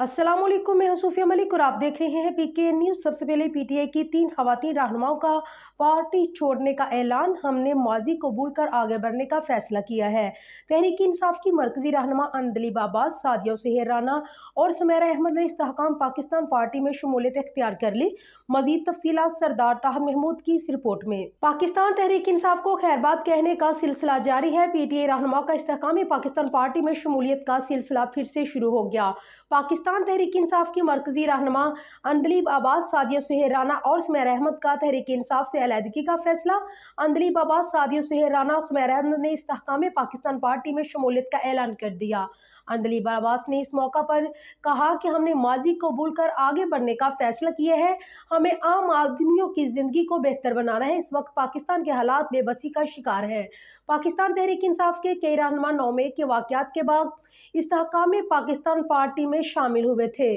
अस्सलाम वालेकुम, मैं हूं सूफिया मलिक और आप देख रहे हैं पीके न्यूज। सबसे पहले पीटीआई की 3 खवातीन रहनुमाओं का पार्टी छोड़ने का ऐलान। हमने माजी कबूल कर आगे बढ़ने का फैसला किया है। तहरीक इंसाफ की मरकजी रहनुमा अंदलीब अब्बास, सादिया सुहेर राना और सुमेरा अहमद ने इस्तेहकाम पाकिस्तान पार्टी में शमूलियत इख्तियार कर ली। मजीद तफसीलात सरदार ताहर महमूद की इस रिपोर्ट में। पाकिस्तान तहरीक इंसाफ को खैरबाद कहने का सिलसिला जारी है। पीटीआई रहनुमाओं का इस्तेहकाम पाकिस्तान पार्टी में शमूलियत का सिलसिला फिर से शुरू हो गया। पाकिस्तान तहरीक इंसाफ की मरकजी रहनुमा अंदलीब अब्बास, सादिया सुहेर राना और सुमेरा अहमद का तहरीक इंसाफ से अलहदगी का फैसला। अंदलीब अब्बास, सादिया सुहेर राना और सुमेरा अहमद ने इस्तेहकाम पाकिस्तान पार्टी में शमूलियत का ऐलान कर दिया। अंदलीब अब्बास ने इस मौका पर कहा कि हमने माजी कबूल कर आगे बढ़ने का फैसला किया है। हमें आम आदमियों की जिंदगी को बेहतर बनाना है। इस वक्त पाकिस्तान के हालात बेबसी का शिकार है। पाकिस्तान तहरीक इंसाफ के कई रहनुमा 9 मई के वाकयात के बाद इस्तेहकाम पाकिस्तान पार्टी में शामिल हुए थे।